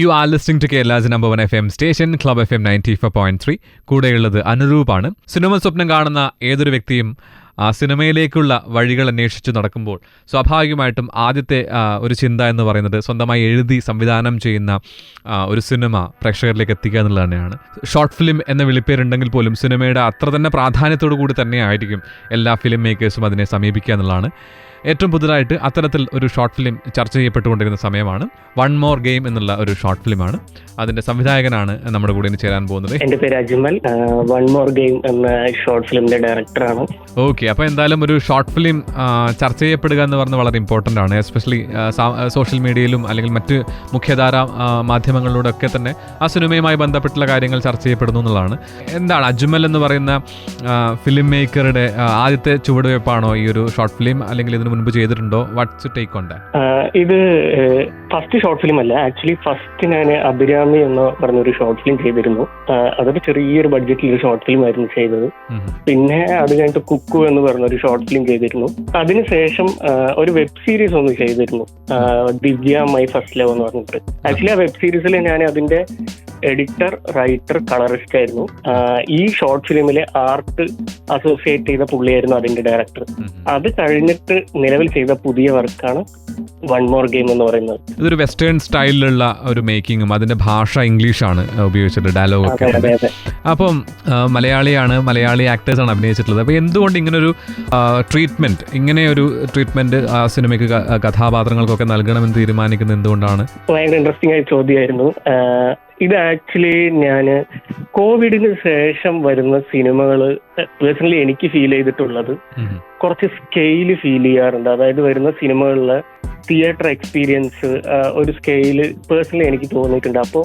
U are listening to Kerala's number 1 FM station club FM 94.3. കൂടെയുള്ളത് അനുരൂപാണ്. Cinema സ്വപ്നം കാണുന്ന ഏതൊരു വ്യക്തിയും ആ സിനിമയിലേക്കുള്ള വഴികൾ അന്വേഷിച്ച് നടക്കുമ്പോൾ സ്വാഭാവികമായിട്ടും ആദ്യത്തെ ഒരു ചിന്ത എന്ന് പറയുന്നത് സ്വന്തമായി എഴുതി സംവിധാനം ചെയ്യുന്ന ഒരു സിനിമ പ്രേക്ഷകരിലേക്ക് എത്തിക്കുക എന്നുള്ളത് തന്നെയാണ്. ഷോർട്ട് ഫിലിം എന്ന വിളിപ്പേരുണ്ടെങ്കിൽ പോലും സിനിമയുടെ അത്ര തന്നെ പ്രാധാന്യത്തോടു കൂടി തന്നെ ആയിരിക്കും എല്ലാ ഫിലിം മേക്കേഴ്സും അതിനെ സമീപിക്കുക എന്നുള്ളതാണ്. ഏറ്റവും പുതുതായിട്ട് അത്തരത്തിൽ ഒരു ഷോർട്ട് ഫിലിം ചർച്ച ചെയ്യപ്പെട്ടുകൊണ്ടിരുന്ന സമയമാണ്. വൺ മോർ ഗെയിം എന്നുള്ള ഒരു ഷോർട്ട് ഫിലിമാണ്. അതിന്റെ സംവിധായകനാണ് നമ്മുടെ കൂടെ ചേരാൻ പോകുന്നത്. എന്റെ പേര് അജ്മൽ. വൺ മോർ ഗെയിം എന്ന ഷോർട്ട് ഫിലിമിന്റെ ഡയറക്ടറാണ്. ഓക്കെ, അപ്പോൾ എന്തായാലും ഒരു ഷോർട്ട് ഫിലിം ചർച്ച ചെയ്യപ്പെടുക എന്ന് പറഞ്ഞാൽ വളരെ ഇമ്പോർട്ടൻ്റ് ആണ്. എസ്പെഷ്യലി സോഷ്യൽ മീഡിയയിലും അല്ലെങ്കിൽ മറ്റ് മുഖ്യധാര മാധ്യമങ്ങളിലൂടെ ഒക്കെ തന്നെ ആ സിനിമയുമായി ബന്ധപ്പെട്ടുള്ള കാര്യങ്ങൾ ചർച്ച ചെയ്യപ്പെടുന്നു എന്നുള്ളതാണ്. എന്താണ് അജ്മൽ എന്ന് പറയുന്ന ഫിലിം മേക്കറുടെ ആദ്യത്തെ ചുവടുവയ്പ്പാണോ ഈ ഒരു ഷോർട്ട് ഫിലിം, അല്ലെങ്കിൽ ഇതിന് മുൻപ് ചെയ്തിട്ടുണ്ടോ? What's take on that? ഇത് ഫസ്റ്റ് ഷോർട്ട് ഫിലിം അല്ല. ആക്ച്വലി ഫസ്റ്റ് ഞാൻ അഭിരാമി എന്ന് പറഞ്ഞൊരു ഷോർട്ട് ഫിലിം ചെയ്തിരുന്നു. അതൊരു ചെറിയൊരു ബഡ്ജറ്റിൽ ഒരു ഷോർട്ട് ഫിലിം ആയിരുന്നു ചെയ്തത്. പിന്നെ അത് കഴിഞ്ഞിട്ട് കുക്കു എന്ന് പറഞ്ഞൊരു ഷോർട്ട് ഫിലിം ചെയ്തിരുന്നു. അതിനുശേഷം ഒരു വെബ് സീരീസ് ഒന്ന് ചെയ്തിരുന്നു, ദിവ്യ മൈ ഫസ്റ്റ് ലവ് എന്ന് പറഞ്ഞിട്ട്. ആക്ച്വലി ആ വെബ് സീരീസിൽ ഞാൻ അതിന്റെ എഡിറ്റർ, റൈറ്റർ, കളറിസ്റ്റ് ആയിരുന്നു. ഈ ഷോർട്ട് ഫിലിമിലെ ആർട്ട് അസോസിയേറ്റ് ചെയ്ത പുള്ളിയായിരുന്നു അതിന്റെ ഡയറക്ടർ. അത് കഴിഞ്ഞിട്ട് നിലവിൽ ചെയ്ത പുതിയ വർക്കാണ് വൺ മോർ ഗെയിം എന്ന് പറയുന്നത്. ഇതൊരു വെസ്റ്റേൺ സ്റ്റൈലിലുള്ള ഒരു മേക്കിങ്ങും അതിന്റെ ഭാഷ ഇംഗ്ലീഷാണ് ഉപയോഗിച്ചിട്ട്, ഡയലോഗ് ഒക്കെ. അപ്പം മലയാളി ആക്ടേഴ്സാണ് അഭിനയിച്ചിട്ടുള്ളത്. അപ്പൊ എന്തുകൊണ്ട് ഇങ്ങനൊരു ട്രീറ്റ്മെന്റ് ആ സിനിമയ്ക്ക് കഥാപാത്രങ്ങൾക്കൊക്കെ നൽകണമെന്ന് തീരുമാനിക്കുന്നത് എന്തുകൊണ്ടാണ്? ഭയങ്കര ഇൻട്രസ്റ്റിംഗ് ആയ ചോദ്യമായിരുന്നു. ഇത് ആക്ച്വലി ഞാൻ കോവിഡിന് ശേഷം വരുന്ന സിനിമകൾ പേഴ്സണലി എനിക്ക് ഫീൽ ചെയ്തിട്ടുള്ളത് കുറച്ച് സ്കെയില് ഫീൽ ചെയ്യാറുണ്ട്. അതായത് വരുന്ന സിനിമകളിലെ തിയേറ്റർ എക്സ്പീരിയൻസ് ഒരു സ്കെയില് പേഴ്സണലി എനിക്ക് തോന്നിയിട്ടുണ്ട്. അപ്പോൾ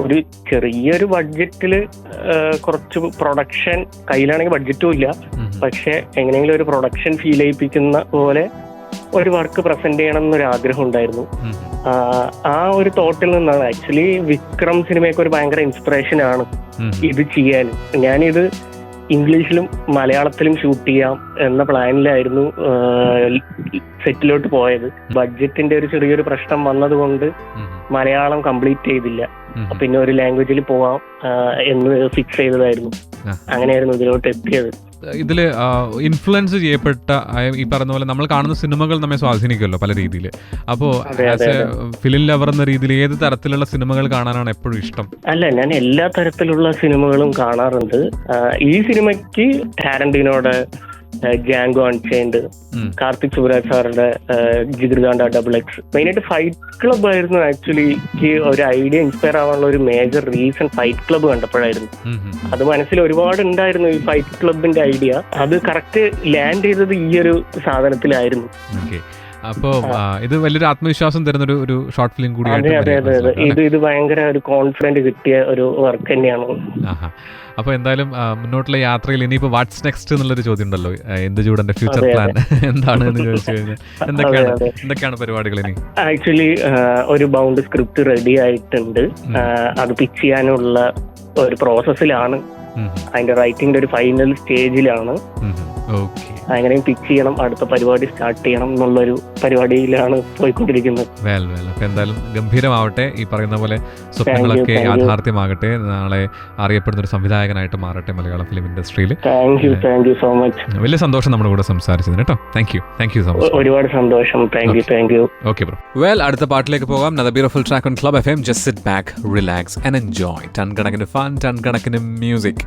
ഒരു ചെറിയൊരു ബഡ്ജറ്റില് കുറച്ച് പ്രൊഡക്ഷൻ കയ്യിലാണെങ്കിൽ ബഡ്ജറ്റും ഇല്ല, പക്ഷെ എങ്ങനെയെങ്കിലും ഒരു പ്രൊഡക്ഷൻ ഫീൽ ചെയ്യിപ്പിക്കുന്ന പോലെ ഒരു വർക്ക് പ്രസന്റ് ചെയ്യണം എന്നൊരു ആഗ്രഹം ഉണ്ടായിരുന്നു. ആ ഒരു തോട്ടിൽ നിന്നാണ് ആക്ച്വലി വിക്രം സിനിമയൊക്കെ ഒരു ഭയങ്കര ഇൻസ്പിറേഷൻ ആണ് ഇത് ചെയ്യാൻ. ഞാനിത് ഇംഗ്ലീഷിലും മലയാളത്തിലും ഷൂട്ട് ചെയ്യാം എന്ന പ്ലാനിലായിരുന്നു സെറ്റിലോട്ട് പോയത്. ബഡ്ജറ്റിന്റെ ഒരു ചെറിയൊരു പ്രശ്നം വന്നതുകൊണ്ട് മലയാളം കംപ്ലീറ്റ് ചെയ്തില്ല. പിന്നെ ഒരു ലാംഗ്വേജിൽ പോവാം എന്ന് ഫിക്സ് ചെയ്തതായിരുന്നു. അങ്ങനെയായിരുന്നു ഇതിലോട്ട് എത്തിയത്. ഇതിൽ ഇൻഫ്ലുവൻസ് ചെയ്യപ്പെട്ട ഈ പറഞ്ഞ പോലെ നമ്മൾ കാണുന്ന സിനിമകൾ നമ്മെ സ്വാധീനിക്കുമല്ലോ പല രീതിയിൽ. അപ്പോൾ ആസ് എ ഫിലിം ലവർ എന്ന രീതിയിൽ ഏത് തരത്തിലുള്ള സിനിമകൾ കാണാനാണ് എപ്പോഴും ഇഷ്ടം? അല്ല, ഞാൻ എല്ലാ തരത്തിലുള്ള സിനിമകളും കാണാറുണ്ട്. ഈ സിനിമയ്ക്ക് ടാരന്റീനോയുടെ ജാങ്കോ അൺചെയിൻഡ്, കാർത്തിക് സുബ്രാജ് സാറുടെ ജിഗർദണ്ഡ XX, മെയിനായിട്ട് ഫൈറ്റ് ക്ലബ് ആയിരുന്നു ആക്ച്വലി ഒരു ഐഡിയ ഇൻസ്പയർ ആവാനുള്ള ഒരു മേജർ റീസൺ. ഫൈറ്റ് ക്ലബ് കണ്ടപ്പോഴായിരുന്നു. അത് മനസ്സിൽ ഒരുപാട് ഉണ്ടായിരുന്നു ഈ ഫൈറ്റ് ക്ലബിന്റെ ഐഡിയ. അത് കറക്റ്റ് ലാൻഡ് ചെയ്തത് ഈ ഒരു സാധനത്തിലായിരുന്നു. അപ്പോ ഇത് വലിയൊരു ആത്മവിശ്വാസം തരുന്ന ഒരു ഷോർട്ട് ഫിലിം കൂടിയാണ്. അതെ, ഇത് ഭയങ്കര ഒരു കോൺഫിഡന്റ് കിട്ടിയ ഒരു വർക്ക് തന്നെയാണ്. അപ്പൊ എന്തായാലും മുന്നോട്ടുള്ള യാത്രയിൽ ഇനിയിപ്പോ വാട്ട്സ് നെക്സ്റ്റ് എന്നുള്ളൊരു ചോദ്യം ഉണ്ടല്ലോ. ഇന്ദുചൂടന്റെ ഫ്യൂച്ചർ പ്ലാൻ എന്താണ് എന്ന് ചോദിച്ചു കഴിഞ്ഞാൽ എന്തൊക്കെയാണ് പരിപാടികൾ ഇനി? ആക്ച്വലി ഒരു ബൗണ്ട് സ്ക്രിപ്റ്റ് റെഡി ആയിട്ടുണ്ട്. അത് പിച്ച് ചെയ്യാനുള്ള ഒരു പ്രോസസ്സിലാണ്. അതിന്റെ റൈറ്റിംഗിന്റെ ഒരു ഫൈനൽ സ്റ്റേജിലാണ്. അങ്ങനെയും പിച്ച് ചെയ്യണം, അടുത്ത പരിപാടി സ്റ്റാർട്ട് ചെയ്യണം എന്നുള്ളൊരു പരിപാടിയിലാണ് പോയിക്കൊണ്ടിരിക്കുന്നത്. അപ്പൊ എന്തായാലും ഗംഭീരമാവട്ടെ. ഈ പറയുന്ന പോലെ സ്വപ്നങ്ങളൊക്കെ യാഥാർത്ഥ്യമാകട്ടെ. നാളെ അറിയപ്പെടുന്ന ഒരു സംവിധായകനായിട്ട് മാറട്ടെ മലയാളം ഫിലിം ഇൻഡസ്ട്രിയിൽ. Thank you so much. വലിയ സന്തോഷം നമ്മുടെ കൂടെ സംസാരിച്ചതിന് കേട്ടോ. Thank you so much. ഒരുപാട് സന്തോഷം. Thank you. Okay bro. അടുത്ത പാട്ടിലേക്ക് പോകാം. Another beautiful track on Club FM. Just sit back, relax and enjoy. Ton കണക്കിന് ഫൺ, ടൺ കണക്കിന് മ്യൂസിക്.